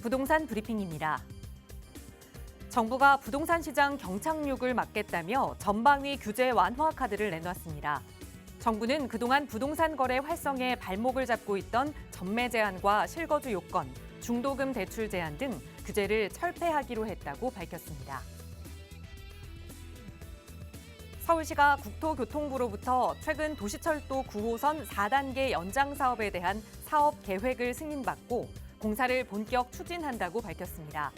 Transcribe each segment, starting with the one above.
부동산 브리핑입니다. 정부가 부동산 시장 경착륙을 막겠다며 전방위 규제 완화 카드를 내놨습니다. 정부는 그동안 부동산 거래 활성에 발목을 잡고 있던 전매 제한과 실거주 요건, 중도금 대출 제한 등 규제를 철폐하기로 했다고 밝혔습니다. 서울시가 국토교통부로부터 최근 도시철도 9호선 4단계 연장 사업에 대한 사업 계획을 승인받고 공사를 본격 추진한다고 밝혔습니다.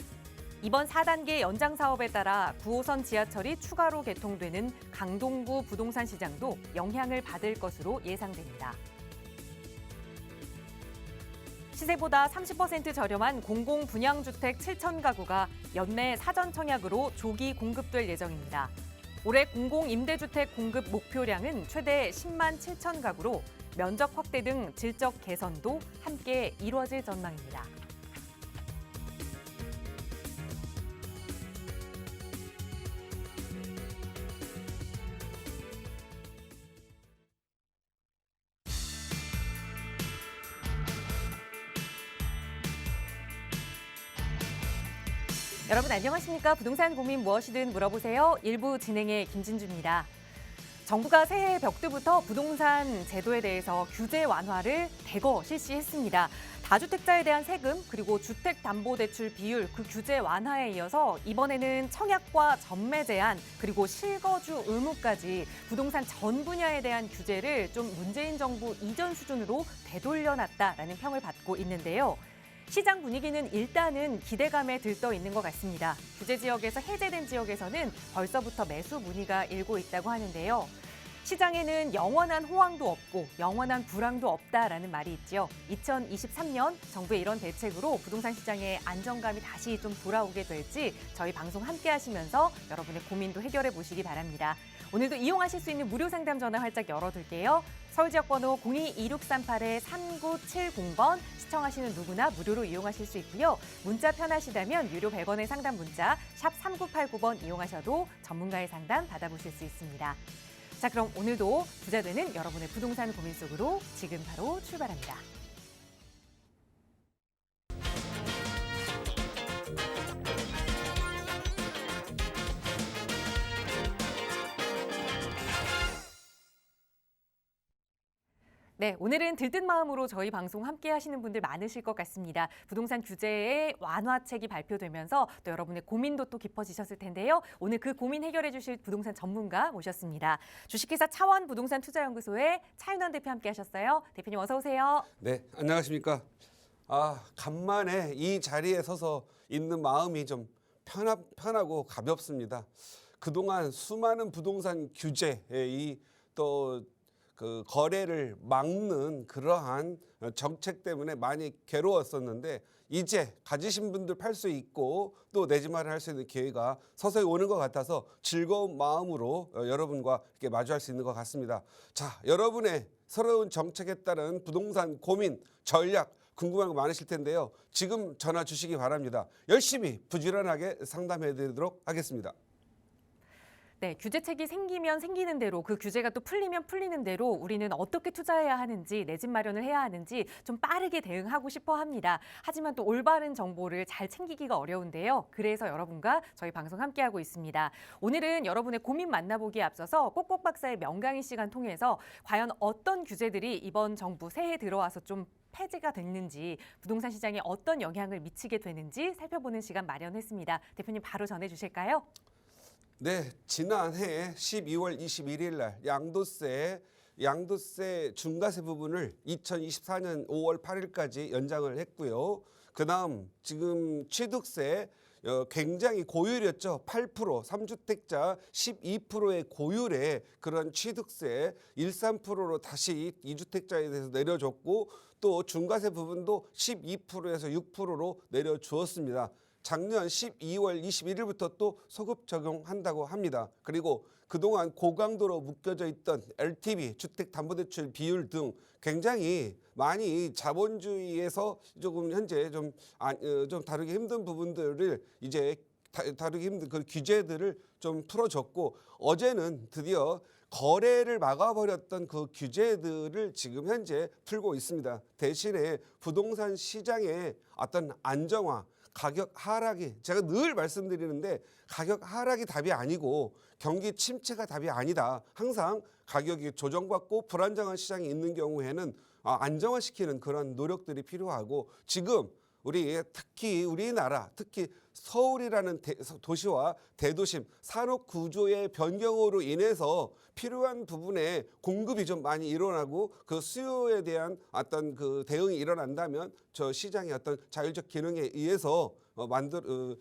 이번 4단계 연장 사업에 따라 9호선 지하철이 추가로 개통되는 강동구 부동산 시장도 영향을 받을 것으로 예상됩니다. 시세보다 30% 저렴한 공공분양주택 7천 가구가 연내 사전 청약으로 조기 공급될 예정입니다. 올해 공공임대주택 공급 목표량은 최대 10만 7천 가구로 면적 확대 등 질적 개선도 함께 이루어질 전망입니다. 여러분 안녕하십니까? 부동산 고민 무엇이든 물어보세요. 1부 진행의 김진주입니다. 정부가 새해 벽두부터 부동산 제도에 대해서 규제 완화를 대거 실시했습니다. 다주택자에 대한 세금 그리고 주택담보대출 비율 그 규제 완화에 이어서 이번에는 청약과 전매 제한 그리고 실거주 의무까지 부동산 전 분야에 대한 규제를 좀 문재인 정부 이전 수준으로 되돌려놨다라는 평을 받고 있는데요. 시장 분위기는 일단은 기대감에 들떠 있는 것 같습니다. 규제 지역에서 해제된 지역에서는 벌써부터 매수 문의가 일고 있다고 하는데요. 시장에는 영원한 호황도 없고 영원한 불황도 없다라는 말이 있죠. 2023년 정부의 이런 대책으로 부동산 시장에 안정감이 다시 좀 돌아오게 될지 저희 방송 함께 하시면서 여러분의 고민도 해결해 보시기 바랍니다. 오늘도 이용하실 수 있는 무료 상담 전화 활짝 열어둘게요. 서울 지역 번호 02-2638-3970번 시청하시는 누구나 무료로 이용하실 수 있고요. 문자 편하시다면 유료 100원의 상담 문자 샵 3989번 이용하셔도 전문가의 상담 받아보실 수 있습니다. 자, 그럼 오늘도 부자 되는 여러분의 부동산 고민 속으로 지금 바로 출발합니다. 네, 오늘은 들뜬 마음으로 저희 방송 함께 하시는 분들 많으실 것 같습니다. 부동산 규제의 완화책이 발표되면서 또 여러분의 고민도 또 깊어지셨을 텐데요. 오늘 그 고민 해결해 주실 부동산 전문가 모셨습니다. 주식회사 차원 부동산 투자연구소의 차윤원 대표 함께 하셨어요. 대표님 어서 오세요. 네, 안녕하십니까. 간만에 이 자리에 서서 있는 마음이 좀 편하고 가볍습니다. 그동안 수많은 부동산 규제의 그 거래를 막는 그러한 정책 때문에 많이 괴로웠었는데 이제 가지신 분들 팔 수 있고 또 내 집 마련할 수 있는 기회가 서서히 오는 것 같아서 즐거운 마음으로 여러분과 이렇게 마주할 수 있는 것 같습니다. 자, 여러분의 새로운 정책에 따른 부동산 고민, 전략 궁금한 거 많으실 텐데요. 지금 전화 주시기 바랍니다. 열심히 부지런하게 상담해 드리도록 하겠습니다. 네, 규제책이 생기면 생기는 대로 그 규제가 또 풀리면 풀리는 대로 우리는 어떻게 투자해야 하는지 내 집 마련을 해야 하는지 좀 빠르게 대응하고 싶어 합니다. 하지만 또 올바른 정보를 잘 챙기기가 어려운데요. 그래서 여러분과 저희 방송 함께하고 있습니다. 오늘은 여러분의 고민 만나보기에 앞서서 꼭꼭 박사의 명강의 시간 통해서 과연 어떤 규제들이 이번 정부 새해 들어와서 좀 폐지가 됐는지 부동산 시장에 어떤 영향을 미치게 되는지 살펴보는 시간 마련했습니다. 대표님 바로 전해주실까요? 네, 지난해 12월 21일 날 양도세 중과세 부분을 2024년 5월 8일까지 연장을 했고요. 그다음 지금 취득세 굉장히 고율이었죠. 8%, 3주택자 12%의 고율의 그런 취득세 13%로 다시 2주택자에 대해서 내려줬고 또 중과세 부분도 12%에서 6%로 내려주었습니다. 작년 12월 21일부터 또 소급 적용한다고 합니다. 그리고 그동안 고강도로 묶여져 있던 LTV, 주택담보대출 비율 등 굉장히 많이 자본주의에서 조금 현재 좀 다루기 힘든 부분들을 이제 다루기 힘든 그 규제들을 좀 풀어줬고 어제는 드디어 거래를 막아버렸던 그 규제들을 지금 현재 풀고 있습니다. 대신에 부동산 시장의 어떤 안정화, 가격 하락이, 제가 늘 말씀드리는데 가격 하락이 답이 아니고 경기 침체가 답이 아니다. 항상 가격이 조정받고 불안정한 시장이 있는 경우에는 안정화시키는 그런 노력들이 필요하고, 지금 우리 특히 우리나라, 특히 서울이라는 도시와 대도심 산업 구조의 변경으로 인해서 필요한 부분에 공급이 좀 많이 일어나고 그 수요에 대한 어떤 그 대응이 일어난다면 저 시장의 어떤 자율적 기능에 의해서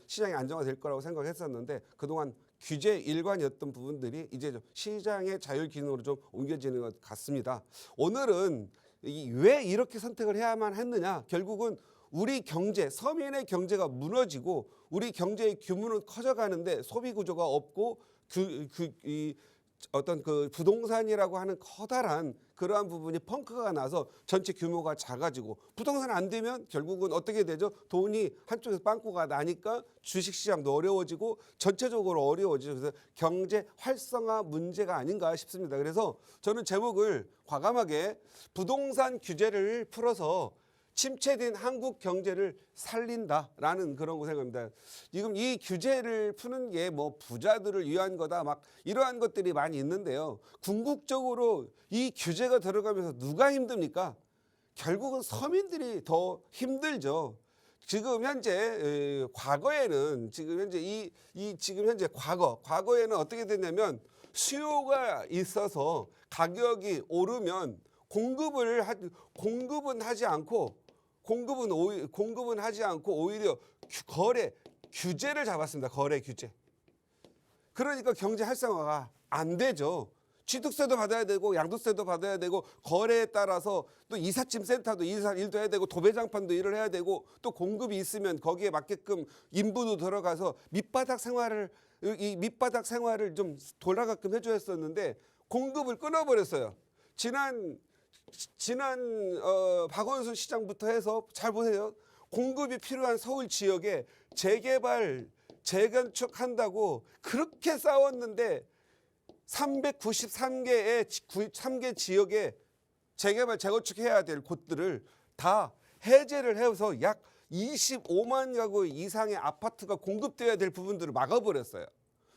시장이 안정화될 거라고 생각했었는데, 그동안 규제 일관이었던 부분들이 이제 좀 시장의 자율 기능으로 좀 옮겨지는 것 같습니다. 오늘은 왜 이렇게 선택을 해야만 했느냐, 결국은 우리 경제, 서민의 경제가 무너지고 우리 경제의 규모는 커져가는데 소비 구조가 없고 어떤 그 부동산이라고 하는 커다란 그러한 부분이 펑크가 나서 전체 규모가 작아지고, 부동산 안 되면 결국은 어떻게 되죠? 돈이 한쪽에서 빵꾸가 나니까 주식시장도 어려워지고 전체적으로 어려워지죠. 그래서 경제 활성화 문제가 아닌가 싶습니다. 그래서 저는 제목을 과감하게 부동산 규제를 풀어서 침체된 한국 경제를 살린다라는 그런 거 생각합니다. 지금 이 규제를 푸는 게 뭐 부자들을 위한 거다 막 이러한 것들이 많이 있는데요. 궁극적으로 이 규제가 들어가면서 누가 힘듭니까? 결국은 서민들이 더 힘들죠. 지금 현재 과거에는 지금 현재 지금 현재 과거에는 어떻게 됐냐면, 수요가 있어서 가격이 오르면 공급은 하지 않고 오히려 거래 규제를 잡았습니다. 거래 규제. 그러니까 경제 활성화가 안 되죠. 취득세도 받아야 되고 양도세도 받아야 되고, 거래에 따라서 또 이삿짐 센터도 일도 해야 되고 도배장판도 일을 해야 되고, 또 공급이 있으면 거기에 맞게끔 인부도 들어가서 밑바닥 생활을 좀 돌아가끔 해줘야 했었는데 공급을 끊어버렸어요. 지난 박원순 시장부터 해서 잘 보세요. 공급이 필요한 서울 지역에 재건축한다고 그렇게 싸웠는데 393개 지역에 재개발 재건축해야 될 곳들을 다 해제를 해서 약 25만 가구 이상의 아파트가 공급돼야 될 부분들을 막아버렸어요.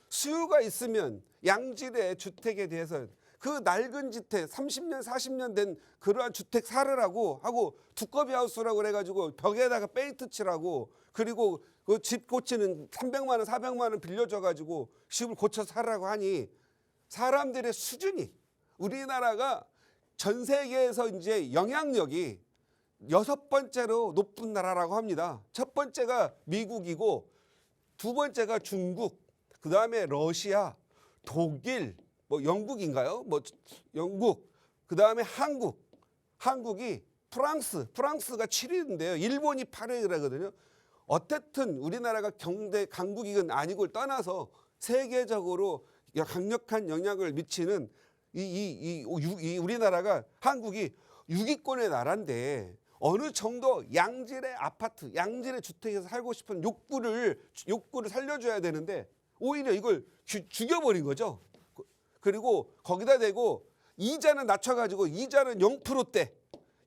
수요가 있으면 양질의 주택에 대해서 그 낡은 주택 30년 40년 된 그러한 주택 사르라고 하고, 두꺼비 하우스라고 그래가지고 벽에다가 페인트 칠하고, 그리고 그 집 고치는 300만 원 400만 원 빌려줘가지고 집을 고쳐 살라고 하니, 사람들의 수준이, 우리나라가 전 세계에서 이제 영향력이 6번째로 높은 나라라고 합니다. 첫 번째가 미국이고, 두 번째가 중국, 그 다음에 러시아, 독일, 뭐 영국인가요? 영국, 그 다음에 한국이 프랑스가 7위인데요. 일본이 8위라거든요. 어쨌든 우리나라가 경제 강국이건 아니고를 떠나서 세계적으로 강력한 영향을 미치는 우리나라가, 한국이 6위권의 나라인데 어느 정도 양질의 아파트, 양질의 주택에서 살고 싶은 욕구를 살려줘야 되는데 오히려 이걸 죽여버린 거죠. 그리고 거기다 대고 이자는 낮춰가지고, 이자는 0%대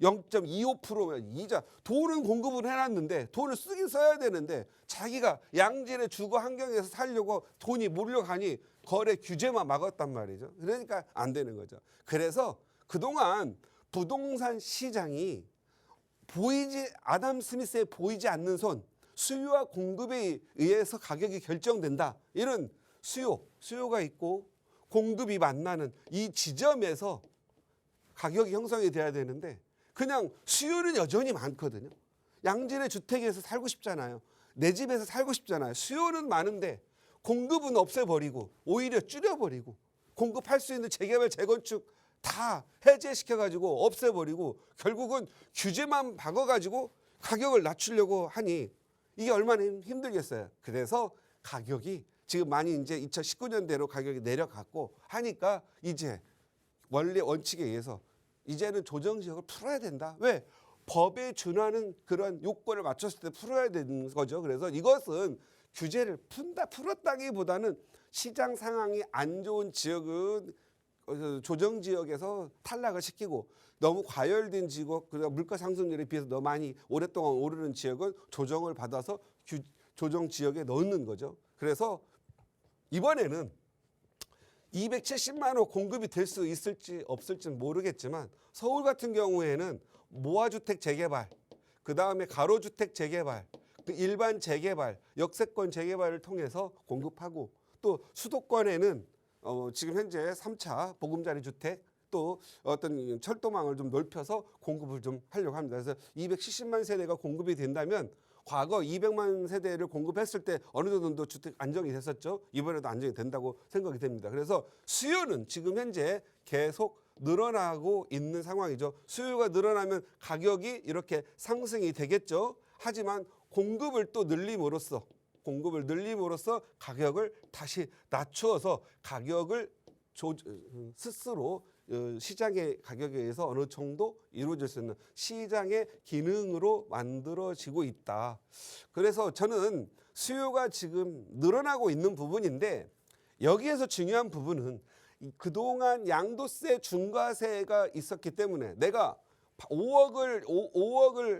0.25%면 이자, 돈은 공급을 해놨는데 돈을 쓰긴 써야 되는데 자기가 양질의 주거 환경에서 살려고 돈이 몰려가니 거래 규제만 막았단 말이죠. 그러니까 안 되는 거죠. 그래서 그동안 부동산 시장이 아담 스미스의 보이지 않는 손, 수요와 공급에 의해서 가격이 결정된다, 이런 수요가 있고 공급이 만나는 이 지점에서 가격이 형성이 돼야 되는데, 그냥 수요는 여전히 많거든요. 양질의 주택에서 살고 싶잖아요. 내 집에서 살고 싶잖아요. 수요는 많은데 공급은 없애버리고 오히려 줄여버리고, 공급할 수 있는 재개발 재건축 다 해제시켜가지고 없애버리고, 결국은 규제만 박아가지고 가격을 낮추려고 하니 이게 얼마나 힘들겠어요. 그래서 가격이 지금 많이 이제 2019년대로 가격이 내려갔고 하니까 이제 원래 원칙에 의해서 이제는 조정 지역을 풀어야 된다. 왜? 법에 준하는 그런 요건을 맞췄을 때 풀어야 되는 거죠. 그래서 이것은 규제를 풀었다기보다는 시장 상황이 안 좋은 지역은 조정 지역에서 탈락을 시키고 너무 과열된 지역, 그러니까 물가 상승률에 비해서 너무 많이 오랫동안 오르는 지역은 조정을 받아서 조정 지역에 넣는 거죠. 그래서 이번에는 270만 호 공급이 될 수 있을지 없을지는 모르겠지만 서울 같은 경우에는 모아주택 재개발, 그다음에 가로주택 재개발, 그 일반 재개발, 역세권 재개발을 통해서 공급하고 또 수도권에는 지금 현재 3차 보금자리 주택 또 어떤 철도망을 좀 넓혀서 공급을 좀 하려고 합니다. 그래서 270만 세대가 공급이 된다면 과거 200만 세대를 공급했을 때 어느 정도 주택 안정이 됐었죠. 이번에도 안정이 된다고 생각이 됩니다. 그래서 수요는 지금 현재 계속 늘어나고 있는 상황이죠. 수요가 늘어나면 가격이 이렇게 상승이 되겠죠. 하지만 공급을 늘림으로써 가격을 다시 낮추어서 가격을 스스로 시장의 가격에 의해서 어느 정도 이루어질 수 있는 시장의 기능으로 만들어지고 있다. 그래서 저는 수요가 지금 늘어나고 있는 부분인데 여기에서 중요한 부분은 그동안 양도세 중과세가 있었기 때문에 내가 5억을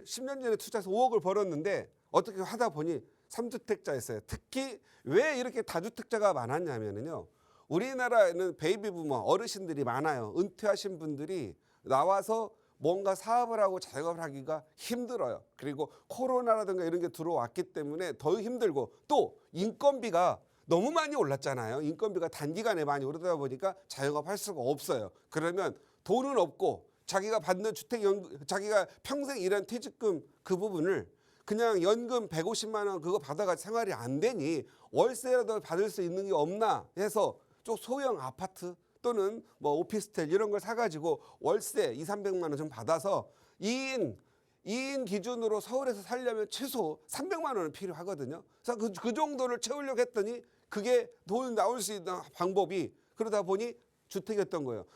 10년 전에 투자해서 5억을 벌었는데 어떻게 하다 보니 3주택자였어요. 특히 왜 이렇게 다주택자가 많았냐면요. 우리나라에는 베이비 부머 어르신들이 많아요. 은퇴하신 분들이 나와서 뭔가 사업을 하고 자영업을 하기가 힘들어요. 그리고 코로나라든가 이런 게 들어왔기 때문에 더 힘들고 또 인건비가 너무 많이 올랐잖아요. 인건비가 단기간에 많이 오르다 보니까 자영업 할 수가 없어요. 그러면 돈은 없고 자기가 받는 주택연금, 자기가 평생 일한 퇴직금 그 부분을 그냥 연금 150만 원 그거 받아가지고 생활이 안 되니 월세라도 받을 수 있는 게 없나 해서 좀 소형 아파트 또는 뭐 오피스텔 이런 걸 사가지고 월세 200~300만 원 좀 받아서 2인 기준으로 서울에서 살려면 최소 300만 원은 필요하거든요. 그래서 그 정도를 채우려고 했더니 그게 돈 나올 수 있는 방법이 그러다 보니 주택이었던 거예요.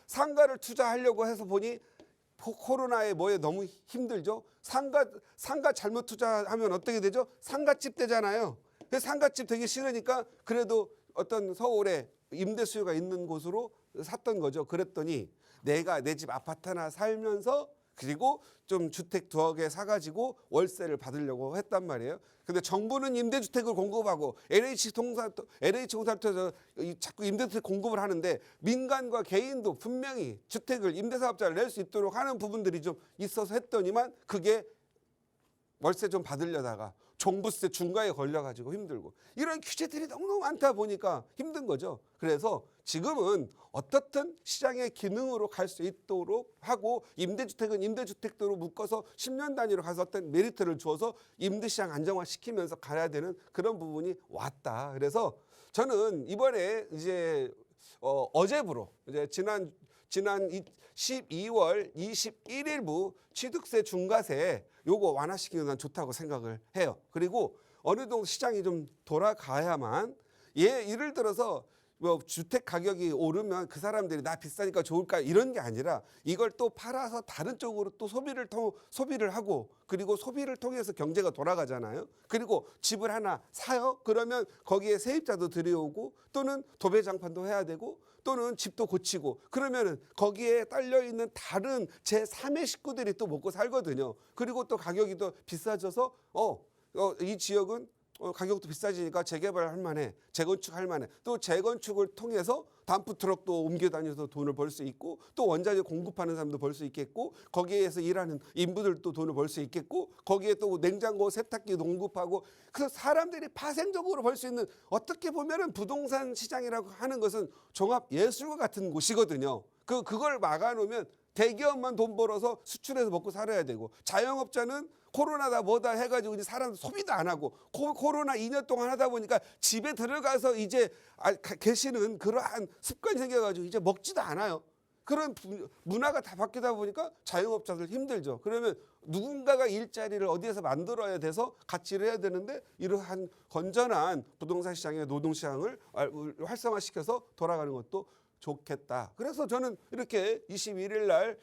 상가를 투자하려고 해서 보니 코로나에 뭐에 너무 힘들죠. 상가 잘못 투자하면 어떻게 되죠? 상가집 되잖아요. 그래서 상가집 되기 싫으니까 그래도 어떤 서울에 임대 수요가 있는 곳으로 샀던 거죠. 그랬더니 내가 내 집 아파트 하나 살면서 그리고 좀 주택 2개 사가지고 월세를 받으려고 했단 말이에요. 근데 정부는 임대주택을 공급하고 LH공사부터 자꾸 임대주택 공급을 하는데 민간과 개인도 분명히 주택을 임대사업자를 낼 수 있도록 하는 부분들이 좀 있어서 했더니만 그게 월세 좀 받으려다가 종부세 중과에 걸려가지고 힘들고 이런 규제들이 너무 많다 보니까 힘든 거죠. 그래서 지금은 어떻든 시장의 기능으로 갈 수 있도록 하고 임대주택은 임대주택도로 묶어서 10년 단위로 가서 어떤 메리트를 주어서 임대시장 안정화시키면서 가야 되는 그런 부분이 왔다. 그래서 저는 이번에 이제 어제부로 이제 지난 12월 21일부 취득세 중과세 요거 완화시키는 건 좋다고 생각을 해요. 그리고 어느 정도 시장이 좀 돌아가야만 예를 들어서 뭐 주택 가격이 오르면 그 사람들이 나 비싸니까 좋을까 이런 게 아니라 이걸 또 팔아서 다른 쪽으로 또 소비를 하고 그리고 소비를 통해서 경제가 돌아가잖아요. 그리고 집을 하나 사요. 그러면 거기에 세입자도 들여오고 또는 도배장판도 해야 되고 또는 집도 고치고 그러면은 거기에 딸려 있는 다른 제3의 식구들이 또 먹고 살거든요. 그리고 또 가격이 더 비싸져서 이 지역은 가격도 비싸지니까 재개발할 만해, 재건축할 만해. 또 재건축을 통해서 덤프 트럭도 옮겨 다녀서 돈을 벌 수 있고 또 원자재 공급하는 사람도 벌 수 있겠고 거기에서 일하는 인부들도 돈을 벌 수 있겠고 거기에 또 냉장고, 세탁기 공급하고 그래서 사람들이 파생적으로 벌 수 있는 어떻게 보면은 부동산 시장이라고 하는 것은 종합 예술과 같은 곳이거든요. 그걸 막아놓으면 대기업만 돈 벌어서 수출해서 먹고 살아야 되고 자영업자는 코로나다 뭐다 해가지고 이제 사람 소비도 안 하고 코로나 2년 동안 하다 보니까 집에 들어가서 이제 계시는 그러한 습관이 생겨가지고 이제 먹지도 않아요. 그런 문화가 다 바뀌다 보니까 자영업자들 힘들죠. 그러면 누군가가 일자리를 어디에서 만들어야 돼서 같이 일해야 되는데 이러한 건전한 부동산 시장의 노동시장을 활성화시켜서 돌아가는 것도 좋겠다. 그래서 저는 이렇게 21일 날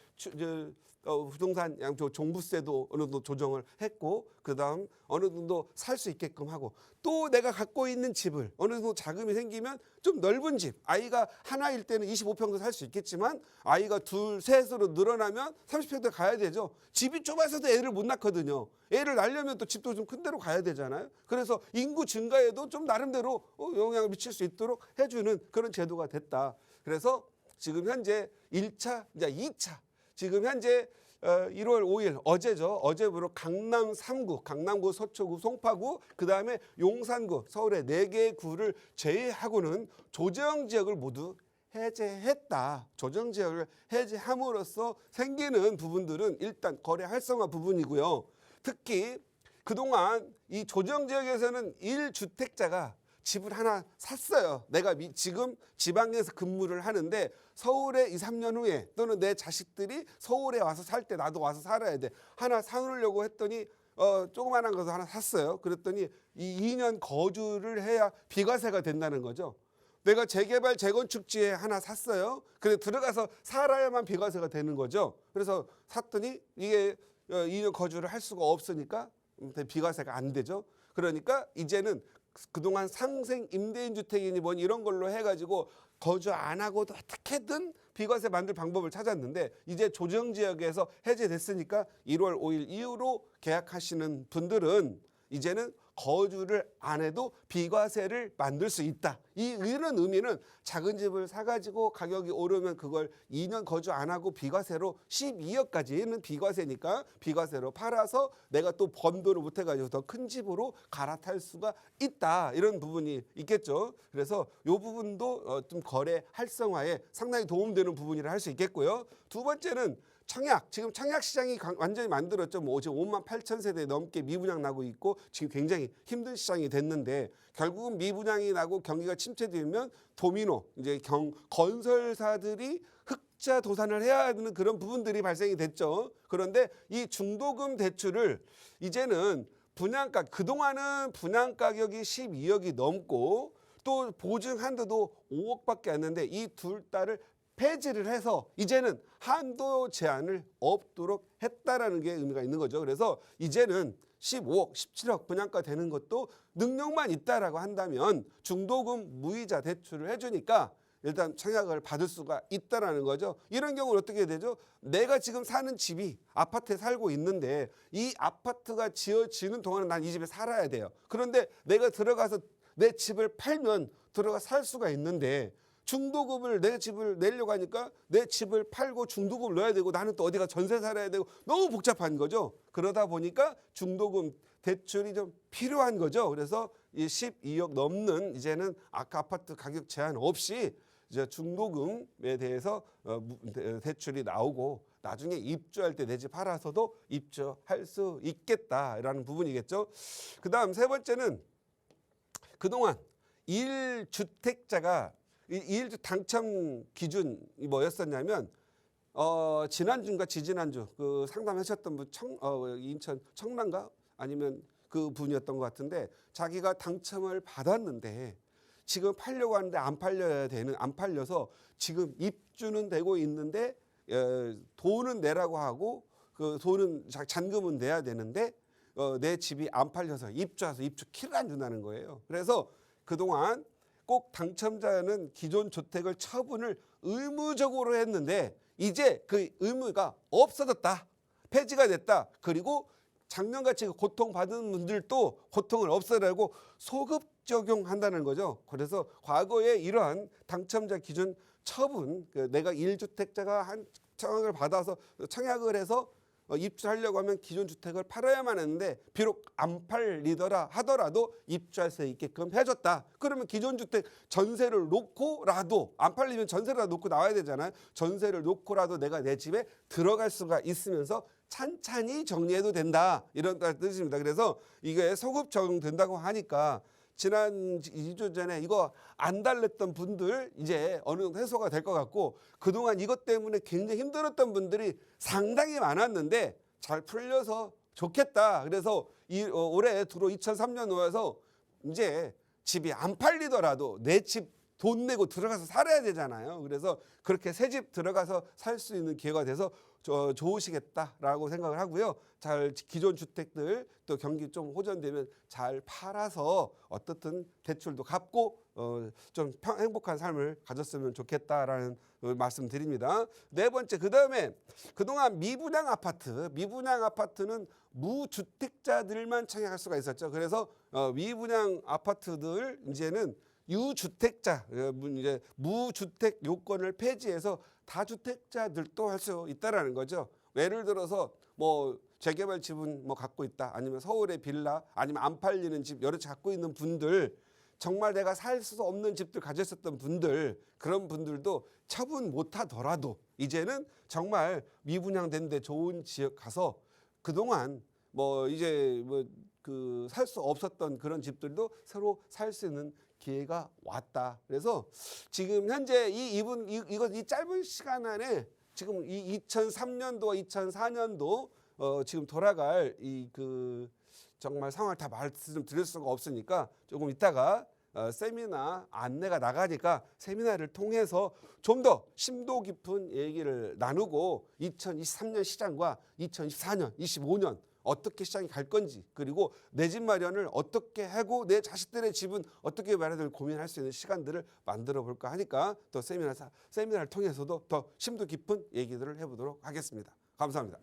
부동산 종부세도 어느 정도 조정을 했고 그다음 어느 정도 살 수 있게끔 하고 또 내가 갖고 있는 집을 어느 정도 자금이 생기면 좀 넓은 집 아이가 하나일 때는 25평도 살 수 있겠지만 아이가 둘, 셋으로 늘어나면 30평대 가야 되죠. 집이 좁아서도 애를 못 낳거든요. 애를 낳으려면 또 집도 좀 큰 데로 가야 되잖아요. 그래서 인구 증가에도 좀 나름대로 영향을 미칠 수 있도록 해주는 그런 제도가 됐다. 그래서 지금 현재 1차, 이제 2차 지금 현재 1월 5일 어제죠. 어제부로 강남 3구, 강남구, 서초구, 송파구, 그다음에 용산구, 서울의 4개의 구를 제외하고는 조정 지역을 모두 해제했다. 조정 지역을 해제함으로써 생기는 부분들은 일단 거래 활성화 부분이고요. 특히 그동안 이 조정 지역에서는 1주택자가 집을 하나 샀어요. 내가 지금 지방에서 근무를 하는데 서울에 2, 3년 후에 또는 내 자식들이 서울에 와서 살 때 나도 와서 살아야 돼. 하나 사놓으려고 했더니 조그만한 것을 하나 샀어요. 그랬더니 이 2년 거주를 해야 비과세가 된다는 거죠. 내가 재개발 재건축지에 하나 샀어요. 그래 들어가서 살아야만 비과세가 되는 거죠. 그래서 샀더니 이게 2년 거주를 할 수가 없으니까 비과세가 안 되죠. 그러니까 이제는 그동안 상생 임대인 주택이니 뭐니 이런 걸로 해가지고 거주 안 하고도 어떻게든 비과세 만들 방법을 찾았는데 이제 조정 지역에서 해제됐으니까 1월 5일 이후로 계약하시는 분들은 이제는 거주를 안 해도 비과세를 만들 수 있다. 이런 의미는 작은 집을 사가지고 가격이 오르면 그걸 2년 거주 안 하고 비과세로 12억까지는 비과세니까 비과세로 팔아서 내가 또 번 돈을 못 해가지고 더 큰 집으로 갈아탈 수가 있다. 이런 부분이 있겠죠. 그래서 이 부분도 좀 거래 활성화에 상당히 도움되는 부분이라 할 수 있겠고요. 두 번째는 청약, 지금 청약 시장이 완전히 만들었죠. 뭐 지금 5만 8천 세대 넘게 미분양 나고 있고 지금 굉장히 힘든 시장이 됐는데 결국은 미분양이 나고 경기가 침체되면 도미노 이제 건설사들이 흑자 도산을 해야 하는 그런 부분들이 발생이 됐죠. 그런데 이 중도금 대출을 이제는 분양가 그동안은 분양 가격이 12억이 넘고 또 보증 한도도 5억밖에 안 되는데 이 둘 달을 폐지를 해서 이제는 한도 제한을 없도록 했다라는 게 의미가 있는 거죠. 그래서 이제는 15억, 17억 분양가 되는 것도 능력만 있다라고 한다면 중도금 무이자 대출을 해주니까 일단 청약을 받을 수가 있다라는 거죠. 이런 경우는 어떻게 되죠? 내가 지금 사는 집이 아파트에 살고 있는데 이 아파트가 지어지는 동안은 난 이 집에 살아야 돼요. 그런데 내가 들어가서 내 집을 팔면 들어가 살 수가 있는데 중도금을 내 집을 내려고 하니까 내 집을 팔고 중도금을 넣어야 되고 나는 또 어디가 전세 살아야 되고 너무 복잡한 거죠. 그러다 보니까 중도금 대출이 좀 필요한 거죠. 그래서 이 12억 넘는 이제는 아까 아파트 가격 제한 없이 이제 중도금에 대해서 대출이 나오고 나중에 입주할 때 내 집 팔아서도 입주할 수 있겠다라는 부분이겠죠. 그다음 세 번째는 그동안 1주택자가 1주 당첨 기준이 뭐였었냐면 지난주인가 지지난주 그 상담하셨던 분 인천 청란가 아니면 그 분이었던 것 같은데 자기가 당첨을 받았는데 지금 팔려고 하는데 안 팔려서 지금 입주는 되고 있는데 돈은 내라고 하고 그 돈은 잔금은 내야 되는데 내 집이 안 팔려서 입주 키를 안 준다는 거예요. 그래서 그동안 꼭 당첨자는 기존 주택을 처분을 의무적으로 했는데 이제 그 의무가 없어졌다. 폐지가 됐다. 그리고 작년같이 고통받은 분들도 고통을 없애려고 소급 적용한다는 거죠. 그래서 과거에 이러한 당첨자 기준 처분 내가 1주택자가 한 청약을 받아서 청약을 해서 입주하려고 하면 기존 주택을 팔아야만 했는데 비록 안 팔리더라 하더라도 입주할 수 있게끔 해줬다. 그러면 기존 주택 전세를 놓고라도 안 팔리면 전세를 놓고 나와야 되잖아요. 전세를 놓고라도 내가 내 집에 들어갈 수가 있으면서 찬찬히 정리해도 된다. 이런 뜻입니다. 그래서 이게 소급 적용된다고 하니까 지난 2주 전에 이거 안 달랬던 분들 이제 어느 정도 해소가 될 것 같고 그동안 이것 때문에 굉장히 힘들었던 분들이 상당히 많았는데 잘 풀려서 좋겠다. 그래서 올해 들어 2003년 와서 이제 집이 안 팔리더라도 내 집 돈 내고 들어가서 살아야 되잖아요. 그래서 그렇게 새 집 들어가서 살 수 있는 기회가 돼서 좋으시겠다라고 생각을 하고요. 잘 기존 주택들 또 경기 좀 호전되면 잘 팔아서 어떻든 대출도 갚고 좀 행복한 삶을 가졌으면 좋겠다라는 말씀드립니다. 네 번째, 그다음에 그동안 미분양 아파트는 무주택자들만 청약할 수가 있었죠. 그래서 미분양 아파트들 이제는 유주택자, 이제 무주택 요건을 폐지해서 다주택자들도 할 수 있다라는 거죠. 예를 들어서 뭐 재개발 집은 뭐 갖고 있다, 아니면 서울의 빌라, 아니면 안 팔리는 집 여러 채 갖고 있는 분들, 정말 내가 살 수 없는 집들 가졌었던 분들, 그런 분들도 처분 못 하더라도 이제는 정말 미분양된 데 좋은 지역 가서 그동안 뭐 이제 뭐 그 살 수 없었던 그런 집들도 새로 살 수 있는 기회가 왔다. 그래서 지금 현재 이 짧은 시간 안에 지금 이 2003년도와 2004년도 지금 돌아갈 정말 상황을 다 말씀드릴 수가 없으니까 조금 이따가 세미나 안내가 나가니까 세미나를 통해서 좀 더 심도 깊은 얘기를 나누고 2023년 시장과 2024년, 25년 어떻게 시장이 갈 건지, 그리고 내 집 마련을 어떻게 하고 내 자식들의 집은 어떻게 마련을 고민할 수 있는 시간들을 만들어 볼까 하니까 또 세미나를 통해서도 더 심도 깊은 얘기들을 해보도록 하겠습니다. 감사합니다.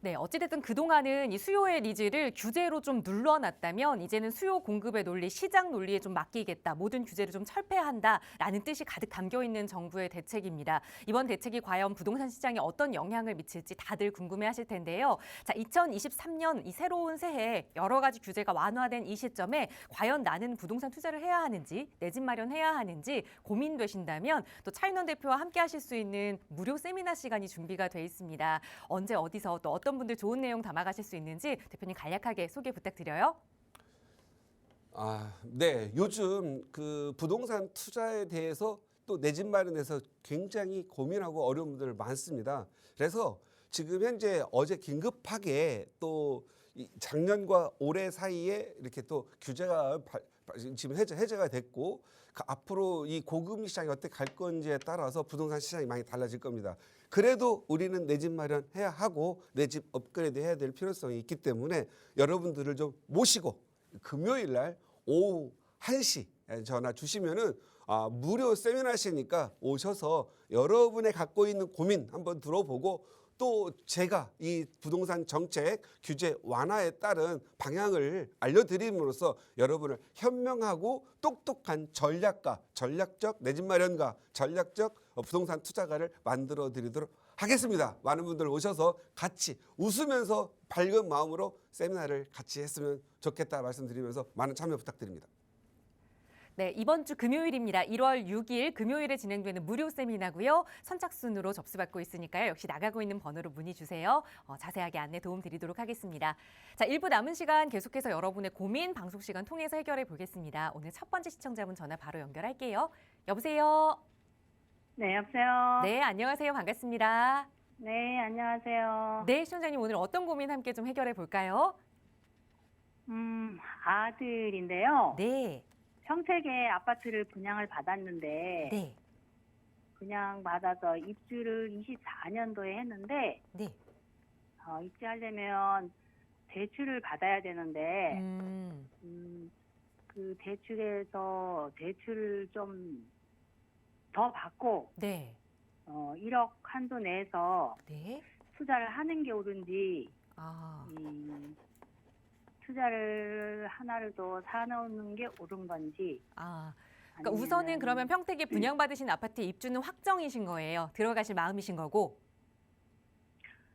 네, 어찌됐든 그동안은 이 수요의 니즈를 규제로 좀 눌러놨다면 이제는 수요 공급의 논리, 시장 논리에 좀 맡기겠다, 모든 규제를 좀 철폐한다라는 뜻이 가득 담겨있는 정부의 대책입니다. 이번 대책이 과연 부동산 시장에 어떤 영향을 미칠지 다들 궁금해하실 텐데요. 자, 2023년 이 새로운 새해 여러 가지 규제가 완화된 이 시점에 과연 나는 부동산 투자를 해야 하는지, 내 집 마련해야 하는지 고민되신다면 또 차인원 대표와 함께 하실 수 있는 무료 세미나 시간이 준비가 돼 있습니다. 언제 어디서 또 어떤 분들 좋은 내용 담아가실 수 있는지 대표님 간략하게 소개 부탁드려요. 네. 요즘 그 부동산 투자에 대해서 또 내 집 마련에서 굉장히 고민하고 어려운 분들 많습니다. 그래서 지금 현재 어제 긴급하게 또 작년과 올해 사이에 이렇게 또 규제가 지금 해제가 됐고, 앞으로 이 고금리 시장이 어떻게 갈 건지에 따라서 부동산 시장이 많이 달라질 겁니다. 그래도 우리는 내 집 마련해야 하고 내 집 업그레이드 해야 될 필요성이 있기 때문에 여러분들을 좀 모시고 금요일 날 오후 1시 전화 주시면은 무료 세미나시니까 오셔서 여러분의 갖고 있는 고민 한번 들어보고, 또 제가 이 부동산 정책 규제 완화에 따른 방향을 알려드림으로써 여러분을 현명하고 똑똑한 전략적 내 집 마련가, 전략적 부동산 투자가를 만들어 드리도록 하겠습니다. 많은 분들 오셔서 같이 웃으면서 밝은 마음으로 세미나를 같이 했으면 좋겠다 말씀드리면서 많은 참여 부탁드립니다. 네, 이번 주 금요일입니다. 1월 6일 금요일에 진행되는 무료 세미나고요. 선착순으로 접수받고 있으니까요. 역시 나가고 있는 번호로 문의 주세요. 자세하게 안내 도움 드리도록 하겠습니다. 자, 1부 남은 시간 계속해서 여러분의 고민 방송 시간 통해서 해결해 보겠습니다. 오늘 첫 번째 시청자분 전화 바로 연결할게요. 여보세요? 네, 여보세요? 네, 안녕하세요. 반갑습니다. 네, 안녕하세요. 네, 시청자님 오늘 어떤 고민 함께 좀 해결해 볼까요? 아들인데요. 네, 평택에 아파트를 분양을 받았는데, 네, 분양받아서 입주를 24년도에 했는데, 네. 입주하려면 대출을 받아야 되는데, 그 대출에서 대출을 좀 더 받고, 네, 1억 한도 내에서 네. 투자를 하는 게 옳은지, 투자를 하나를 더 사놓는 게 옳은 건지. 그러니까 우선은 그러면 평택에 분양받으신 아파트에 입주는 확정이신 거예요. 들어가실 마음이신 거고.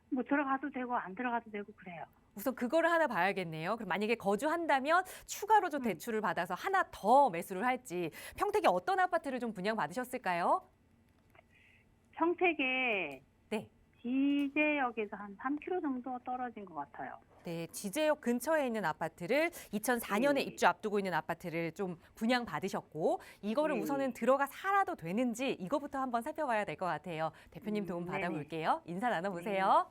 뭐 들어가도 되고 안 들어가도 되고 그래요. 우선 그거를 하나 봐야겠네요. 그럼 만약에 거주한다면 추가로 좀 대출을 받아서 하나 더 매수를 할지. 평택에 어떤 아파트를 좀 분양받으셨을까요? 평택에 네. 지제역에서 한 3km 정도 떨어진 것 같아요. 네, 지제역 근처에 있는 아파트를 2004년에 네. 입주 앞두고 있는 아파트를 좀 분양받으셨고, 이거를 네. 우선은 들어가 살아도 되는지 이거부터 한번 살펴봐야 될 것 같아요. 대표님 도움 네네. 받아볼게요. 인사 나눠보세요.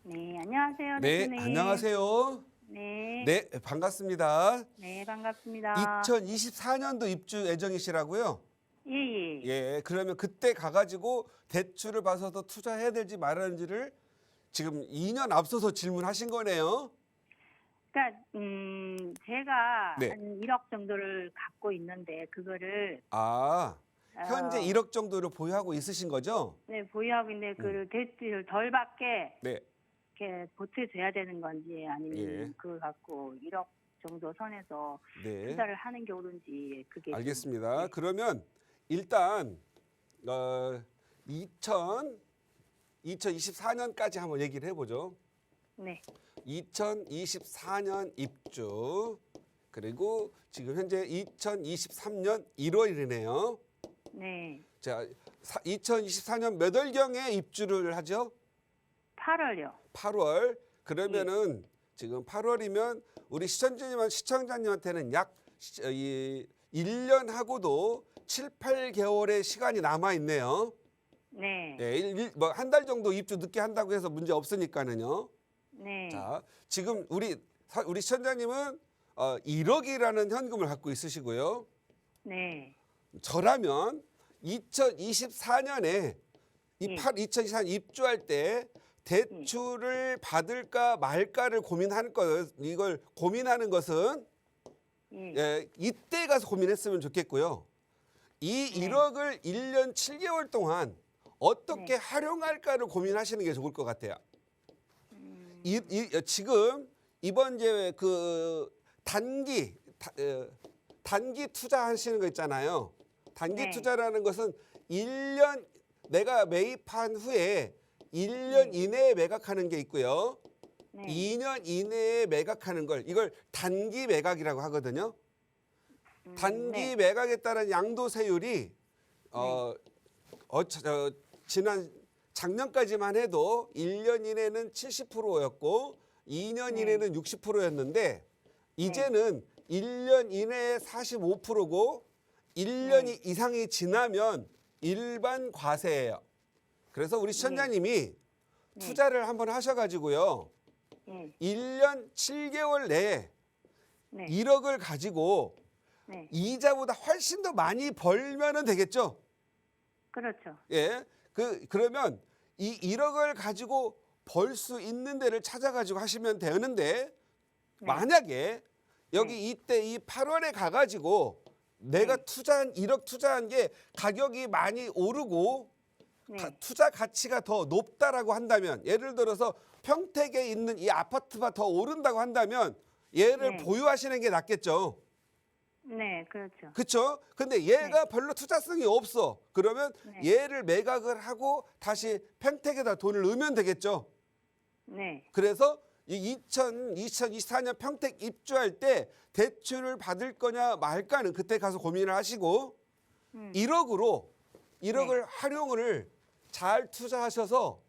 네, 안녕하세요. 네, 대표님. 안녕하세요. 네. 네, 반갑습니다. 네, 반갑습니다. 2024년도 입주 예정이시라고요? 예, 예. 예, 그러면 그때 가가지고 대출을 받아서 투자해야 될지 말아야 할지를 지금 2년 앞서서 질문하신 거네요. 그러니까 제가 네. 한 1억 정도를 갖고 있는데 그거를 아, 현재 어, 1억 정도를 보유하고 있으신 거죠? 네, 보유하고 있는데 그 대출을 덜 받게 네, 이렇게 보태줘야 되는 건지 아니면 예. 그걸 갖고 1억 정도 선에서 네. 투자를 하는 게 옳은지 그게 좀- 알겠습니다. 네. 그러면 일단 2024년까지 한번 얘기를 해보죠. 네. 2024년 입주 그리고 지금 현재 2023년 1월이네요. 네. 자, 2024년 몇 월경에 입주를 하죠? 8월요. 8월. 그러면은 지금 8월이면 우리 시청자님한테는 약 1년하고도 7, 8개월의 시간이 남아 있네요. 네. 예, 한 달 정도 입주 늦게 한다고 해서 문제 없으니까는요. 네. 자, 지금 우리 시청자님은 1억이라는 현금을 갖고 있으시고요. 네. 저라면 2024년에 예. 2024년 입주할 때 대출을 받을까 말까를 이걸 고민하는 것은 예. 예, 이때 가서 고민했으면 좋겠고요. 이 네. 1억을 1년 7개월 동안 어떻게 네. 활용할까를 고민하시는 게 좋을 것 같아요. 음, 지금 이번 이제 그 단기 투자하시는 거 있잖아요. 단기 네. 투자라는 것은 1년 내가 매입한 후에 1년 이내에 매각하는 게 있고요. 네. 2년 이내에 매각하는 걸 이걸 단기 매각이라고 하거든요. 단기 네. 매각에 따른 양도세율이 지난 작년까지만 해도 1년 이내는 70%였고 2년 네. 이내는 60%였는데 이제는 1년 이내에 45%고 1년 네. 이상이 지나면 일반 과세예요. 그래서 우리 시청자님이 네. 투자를 한번 하셔가지고요. 예. 1년 7개월 내에 네. 1억을 가지고 네. 이자보다 훨씬 더 많이 벌면은 되겠죠. 그렇죠. 예. 그러면 이 1억을 가지고 벌 수 있는 데를 찾아가지고 하시면 되는데 네. 만약에 여기 이때 이 8월에 가가지고 내가 네. 1억 투자한 게 가격이 많이 오르고 네. 투자 가치가 더 높다라고 한다면 예를 들어서 평택에 있는 이 아파트가 더 오른다고 한다면 얘를 네. 보유하시는 게 낫겠죠. 네, 그렇죠. 그렇죠? 근데 얘가 별로 투자성이 없어. 그러면 네. 얘를 매각을 하고 다시 평택에다 돈을 넣으면 되겠죠. 네. 그래서 이 2024년 평택 입주할 때 대출을 받을 거냐 말까는 그때 가서 고민을 하시고 1억을 활용을 잘 투자하셔서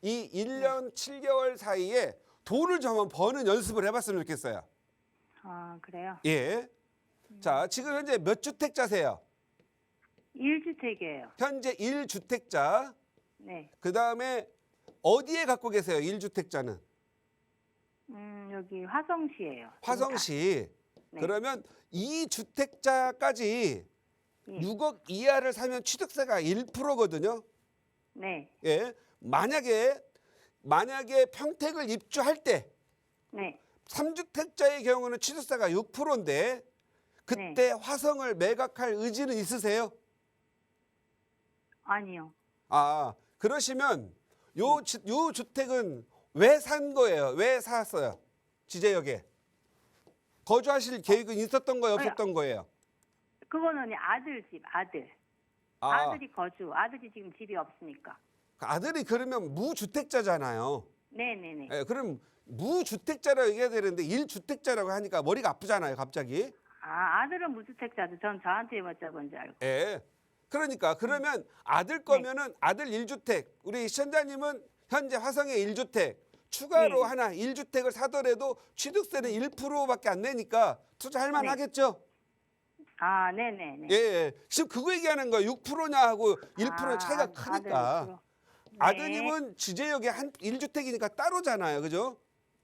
이 1년 7개월 사이에 돈을 좀 한번 버는 연습을 해봤으면 좋겠어요. 아, 그래요? 예. 자, 지금 현재 몇 주택자세요? 1주택이에요. 현재 1주택자. 네. 그다음에 어디에 갖고 계세요? 1주택자는? 여기 화성시예요. 화성시. 네. 그러면 2주택자까지 예. 6억 이하를 사면 취득세가 1%거든요. 네. 예. 만약에 평택을 입주할 때 네. 3주택자의 경우는 취득세가 6%인데 그때 화성을 매각할 의지는 있으세요? 아니요. 아, 그러시면 요 주택은 왜 산 거예요? 왜 샀어요? 지제역에. 거주하실 계획은 있었던 거예요? 없었던 거예요? 그거는 아들 집, 아들. 아, 아들이 거주. 아들이 지금 집이 없으니까. 아들이 그러면 무주택자잖아요. 네네네. 예, 그럼 무주택자라고 얘기해야 되는데 1주택자라고 하니까 머리가 아프잖아요, 갑자기. 아, 아들은 무주택자도 전 저한테 여쭤본 줄 알고. 예. 그러니까 그러면 아들 거면은 아들 1주택, 우리 시청자님은 현재 화성에 1주택, 추가로 네. 하나 1주택을 사더라도 취득세는 1%밖에 안 내니까 투자할 만 네. 하겠죠? 아, 네네네. 예, 예. 지금 그거 얘기하는 거예요. 6%냐 하고 1%의 차이가 크니까. 아들 6%. 네. 아드님은 지제역에 한 1주택이니까 따로잖아요. 그죠?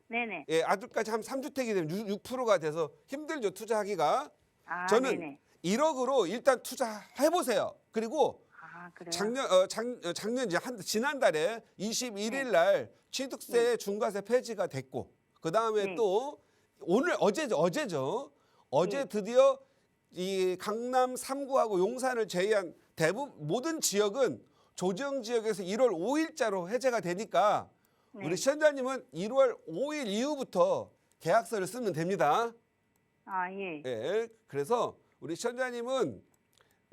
네네. 예, 아직까지 한 3주택이 되면 6%가 돼서 힘들죠, 투자하기가. 아, 저는 네네. 1억으로 일단 투자해 보세요. 그리고 아, 그래요? 작년 이제 지난달에 21일 날 취득세 중과세 폐지가 됐고, 그다음에 네. 또 오늘 어제죠. 어제 네. 드디어 이 강남 3구하고 용산을 제외한 대부분 모든 지역은 조정 지역에서 1월 5일자로 해제가 되니까 네. 우리 시청자님은 1월 5일 이후부터 계약서를 쓰면 됩니다. 아, 예. 예, 그래서 우리 시청자님은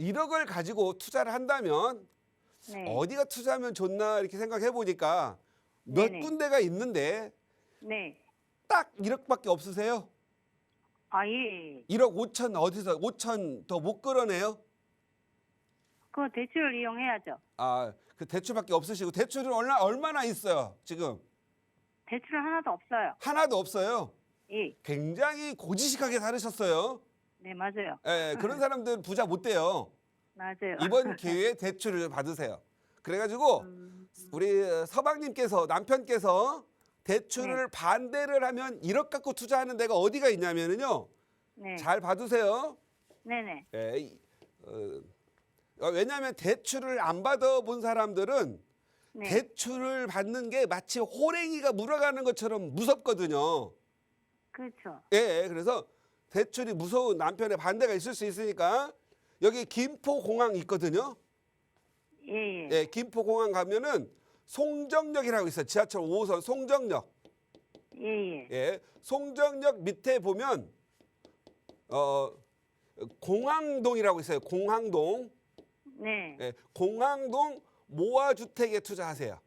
1억을 가지고 투자를 한다면 네. 어디가 투자하면 좋나 이렇게 생각해 보니까 몇 네네. 군데가 있는데 네. 딱 1억밖에 없으세요? 아, 예. 1억 5천 어디서 5천 더 못 끌어내요? 그 대출 이용해야죠. 아, 그 대출밖에 없으시고 대출은 얼마나 있어요? 지금 대출 하나도 없어요. 하나도 없어요. 예. 굉장히 고지식하게 살으셨어요. 네, 맞아요. 예, 그런 사람들은 부자 못 돼요. 맞아요. 이번 기회에 대출을 받으세요. 그래가지고 우리 서방님께서 남편께서 대출을 반대를 하면 1억 갖고 투자하는 데가 어디가 있냐면은요. 네. 잘 봐두세요. 네네. 예, 왜냐하면 대출을 안 받아본 사람들은 네. 대출을 받는 게 마치 호랭이가 물어가는 것처럼 무섭거든요. 그렇죠. 예, 그래서 대출이 무서운 남편의 반대가 있을 수 있으니까 여기 김포공항 있거든요. 예, 예. 예, 김포공항 가면은 송정역이라고 있어요. 지하철 5호선 송정역. 예, 예. 예, 송정역 밑에 보면 공항동이라고 있어요. 공항동. 네. 예, 공항동 모아주택에 투자하세요.